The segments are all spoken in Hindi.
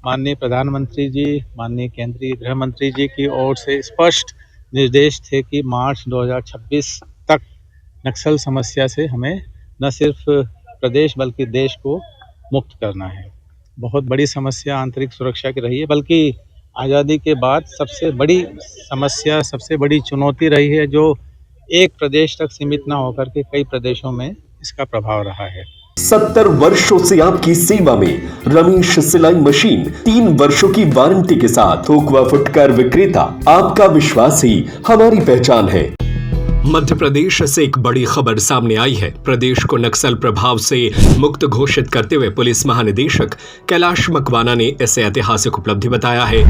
माननीय प्रधानमंत्री जी, माननीय केंद्रीय गृह मंत्री जी की ओर से स्पष्ट निर्देश थे कि मार्च 2026 तक नक्सल समस्या से हमें न सिर्फ प्रदेश बल्कि देश को मुक्त करना है। बहुत बड़ी समस्या आंतरिक सुरक्षा की रही है, बल्कि आज़ादी के बाद सबसे बड़ी समस्या, सबसे बड़ी चुनौती रही है, जो एक प्रदेश तक सीमित ना होकर के कई प्रदेशों में इसका प्रभाव रहा है। 70 वर्षों से आपकी सेवा में रमेश सिलाई मशीन 3 वर्षों की वारंटी के साथ थोक व फुटकर विक्रेता। आपका विश्वास ही हमारी पहचान है। मध्य प्रदेश से एक बड़ी खबर सामने आई है। प्रदेश को नक्सल प्रभाव से मुक्त घोषित करते हुए पुलिस महानिदेशक कैलाश मकवाना ने इसे ऐतिहासिक उपलब्धि बताया है।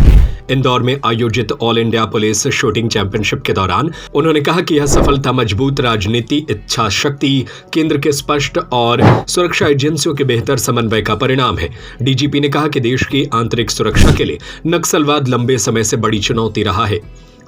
इंदौर में आयोजित all India police shooting championship के दौरान उन्होंने कहा कि यह सफलता मजबूत राजनीति, इच्छा शक्ति, केंद्र के स्पष्ट और सुरक्षा एजेंसियों के बेहतर समन्वय का परिणाम है। डीजीपी ने कहा कि देश की आंतरिक सुरक्षा के लिए नक्सलवाद लंबे समय से बड़ी चुनौती रहा है,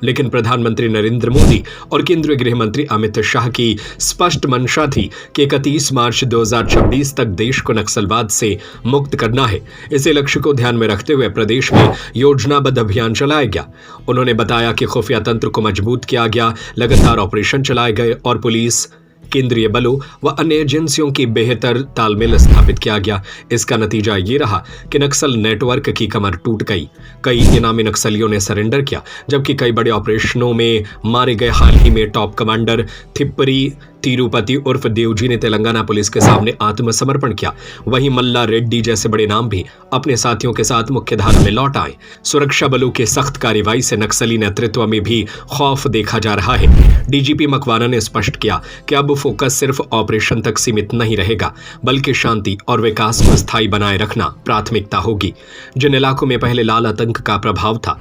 लेकिन प्रधानमंत्री नरेंद्र मोदी और केंद्रीय गृह मंत्री अमित शाह की स्पष्ट मंशा थी कि 31 मार्च 2026 तक देश को नक्सलवाद से मुक्त करना है। इसी लक्ष्य को ध्यान में रखते हुए प्रदेश में योजनाबद्ध अभियान चलाया गया। उन्होंने बताया कि खुफिया तंत्र को मजबूत किया गया, लगातार ऑपरेशन चलाए गए और पुलिस, केंद्रीय बलों व अन्य एजेंसियों की बेहतर तालमेल स्थापित किया गया। इसका नतीजा ये रहा कि नक्सल नेटवर्क की कमर टूट गई। कई इनामी नक्सलियों ने सरेंडर किया, जबकि कई बड़े ऑपरेशनों में मारे गए। हाल ही में टॉप कमांडर थिप्परी तिरुपति उर्फ देवजी ने तेलंगाना पुलिस के सामने आत्मसमर्पण किया। वहीं मल्ला रेड्डी जैसे बड़े नाम भी अपने साथियों के साथ मुख्यधारा में लौट आए। सुरक्षा बलों के सख्त कार्रवाई से नक्सली नेतृत्व में भी खौफ देखा जा रहा है। डीजीपी मकवाना ने स्पष्ट किया कि अब फोकस सिर्फ ऑपरेशन तक सीमित नहीं रहेगा, बल्कि शांति और विकास को स्थायी बनाए रखना प्राथमिकता होगी। जिन इलाकों में पहले लाल आतंक का प्रभाव था,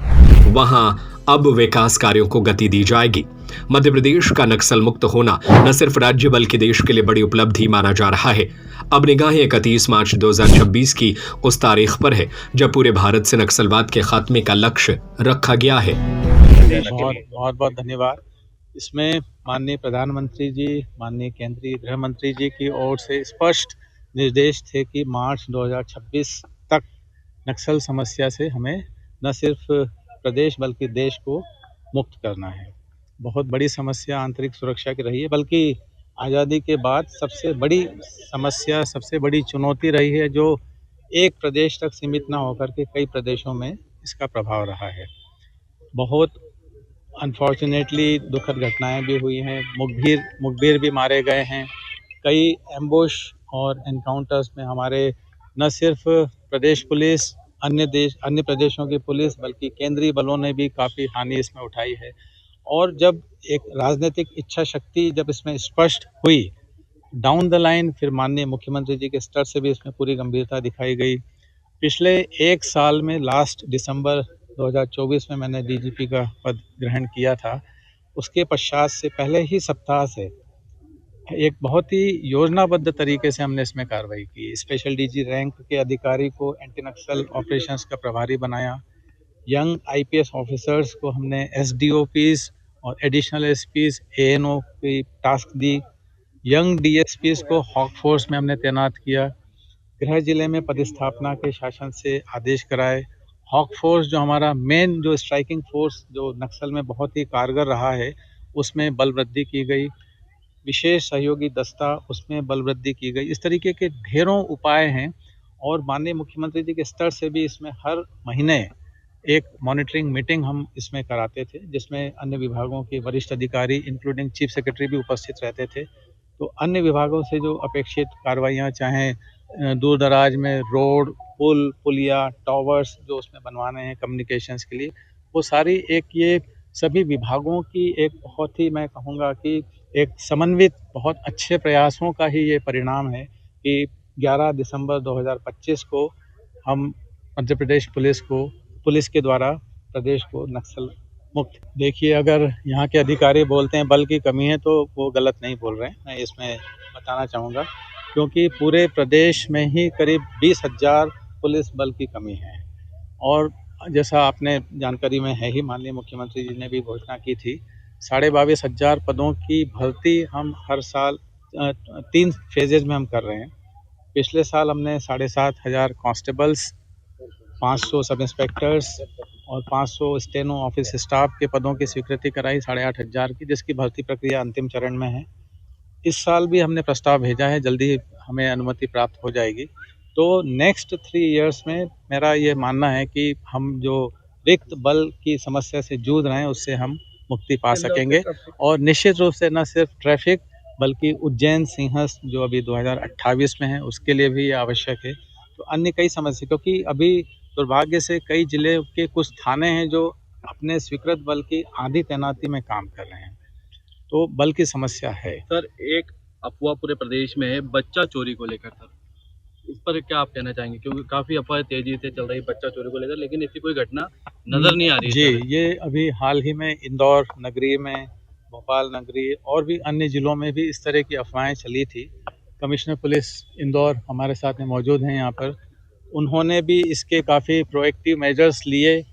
वहां अब विकास कार्यों को गति दी जाएगी। मध्य प्रदेश का नक्सल मुक्त होना न सिर्फ राज्य बल्कि देश के लिए बड़ी उपलब्धि माना जा रहा है। अब निगाहें 31 मार्च 2026 की उस तारीख पर है जब पूरे भारत से नक्सलवाद के खात्मे का लक्ष्य रखा गया है। बहुत बहुत धन्यवाद। इसमें माननीय प्रधानमंत्री जी, माननीय केंद्रीय गृह मंत्री जी की ओर से स्पष्ट निर्देश थे कि मार्च 2026 तक नक्सल समस्या से हमें न सिर्फ प्रदेश बल्कि देश को मुक्त करना है। बहुत बड़ी समस्या आंतरिक सुरक्षा की रही है, बल्कि आज़ादी के बाद सबसे बड़ी समस्या, सबसे बड़ी चुनौती रही है, जो एक प्रदेश तक सीमित ना होकर के कई प्रदेशों में इसका प्रभाव रहा है। बहुत अनफॉर्चुनेटली दुखद घटनाएं भी हुई हैं, मुखबिर भी मारे गए हैं। कई एम्बुश और एनकाउंटर्स में हमारे न सिर्फ प्रदेश पुलिस, अन्य प्रदेशों की पुलिस, बल्कि केंद्रीय बलों ने भी काफ़ी हानि इसमें उठाई है। और जब एक राजनीतिक इच्छा शक्ति जब इसमें स्पष्ट हुई डाउन द लाइन, फिर माननीय मुख्यमंत्री जी के स्तर से भी इसमें पूरी गंभीरता दिखाई गई। पिछले एक साल में लास्ट दिसंबर 2024 में मैंने डीजीपी का पद ग्रहण किया था। उसके पश्चात से पहले ही सप्ताह से एक बहुत ही योजनाबद्ध तरीके से हमने इसमें कार्रवाई की। स्पेशल डीजी रैंक के अधिकारी को एंटी नक्सल ऑपरेशंस का प्रभारी बनाया। यंग आईपीएस ऑफिसर्स को हमने एसडीओपीज और एडिशनल एसपीज, एएनओ की टास्क दी। यंग डीएसपीज को हॉक फोर्स में हमने तैनात किया। गृह जिले में पदस्थापना के शासन से आदेश कराए। हॉक फोर्स जो हमारा मेन जो स्ट्राइकिंग फोर्स जो नक्सल में बहुत ही कारगर रहा है, उसमें बल वृद्धि की गई। विशेष सहयोगी दस्ता, उसमें बल वृद्धि की गई। इस तरीके के ढेरों उपाय हैं और माननीय मुख्यमंत्री जी के स्तर से भी इसमें हर महीने एक मॉनिटरिंग मीटिंग हम इसमें कराते थे, जिसमें अन्य विभागों के वरिष्ठ अधिकारी इंक्लूडिंग चीफ सेक्रेटरी भी उपस्थित रहते थे। तो अन्य विभागों से जो अपेक्षित कार्रवाइयाँ, चाहे दूर दराज में रोड, पुल, पुलिया, टावर्स जो उसमें बनवाने हैं कम्युनिकेशंस के लिए, वो सारी एक ये सभी विभागों की एक बहुत ही, मैं कहूँगा कि एक समन्वित बहुत अच्छे प्रयासों का ही ये परिणाम है कि 11 दिसंबर 2025 को हम मध्य प्रदेश पुलिस के द्वारा प्रदेश को नक्सल मुक्त। देखिए, अगर यहाँ के अधिकारी बोलते हैं बल की कमी है, तो वो गलत नहीं बोल रहे हैं। मैं इसमें बताना चाहूँगा, क्योंकि पूरे प्रदेश में ही करीब 20,000 पुलिस बल की कमी है। और जैसा आपने जानकारी में है ही, माननीय मुख्यमंत्री जी ने भी घोषणा की थी, 22,500 पदों की भर्ती हम हर साल 3 फेजेज में हम कर रहे हैं। पिछले साल हमने 7,500 कांस्टेबल्स 500 सब इंस्पेक्टर्स और 500 स्टेनो ऑफिस स्टाफ के पदों की स्वीकृति कराई 8,500 की, जिसकी भर्ती प्रक्रिया अंतिम चरण में है। इस साल भी हमने प्रस्ताव भेजा है, जल्दी हमें अनुमति प्राप्त हो जाएगी। तो नेक्स्ट 3 इयर्स में मेरा ये मानना है कि हम जो रिक्त बल की समस्या से जूझ रहे हैं उससे हम मुक्ति पा सकेंगे, और निश्चित रूप से न सिर्फ ट्रैफिक बल्कि उज्जैन सिंहस्थ जो अभी 2028 में है उसके लिए भी ये आवश्यक है। तो अन्य कई समस्या, क्योंकि अभी दुर्भाग्य से कई जिले के कुछ थाने हैं जो अपने स्वीकृत बल की आधी तैनाती में काम कर रहे हैं, तो बल की समस्या है। सर, एक अफवाह पूरे प्रदेश में है बच्चा चोरी को लेकर, सर इस पर क्या आप कहना चाहेंगे? क्योंकि काफ़ी अफवाह तेजी से चल रही है बच्चा चोरी को लेकर, लेकिन ऐसी कोई घटना नज़र नहीं आ रही है। जी, ये अभी हाल ही में इंदौर नगरी में, भोपाल नगरी और भी अन्य जिलों में भी इस तरह की अफवाहें चली थी। कमिश्नर पुलिस इंदौर हमारे साथ में मौजूद हैं यहाँ पर, उन्होंने भी इसके काफ़ी प्रोएक्टिव मेजर्स लिए,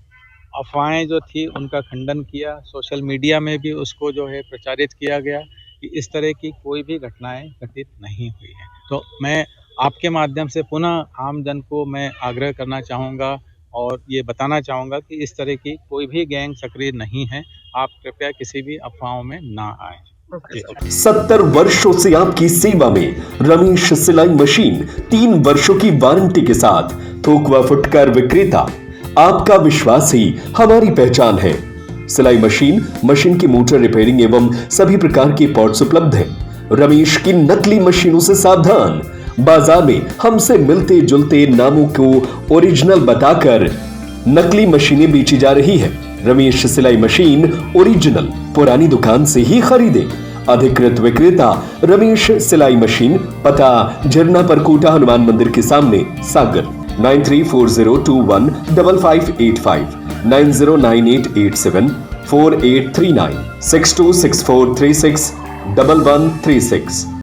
अफवाहें जो थी उनका खंडन किया, सोशल मीडिया में भी उसको जो है प्रचारित किया गया कि इस तरह की कोई भी घटनाएं घटित नहीं हुई हैं। तो मैं आपके माध्यम से पुनः आम जन को मैं आग्रह करना चाहूँगा और ये बताना चाहूँगा कि इस तरह की कोई भी गैंग सक्रिय नहीं है। आप कृपया किसी भी अफवाहों में ना आएं। 70 वर्षों से आपकी सेवा में रमेश सिलाई मशीन 3 वर्षों की वारंटी के साथ थोक व फुटकर विक्रेता। आपका विश्वास ही हमारी पहचान है। सिलाई मशीन की मोटर रिपेयरिंग एवं सभी प्रकार के पार्ट्स उपलब्ध हैं। रमेश की नकली मशीनों से सावधान। बाजार में हमसे मिलते जुलते नामों को ओरिजिनल बताकर नकली मशीनें बेची जा रही है। रमेश सिलाई मशीन ओरिजिनल पुरानी दुकान से ही खरीदे। अधिकृत विक्रेता रमेश सिलाई मशीन, पता झरना परकोटा हनुमान मंदिर के सामने सागर। 9340215585 9098874839 6264361136।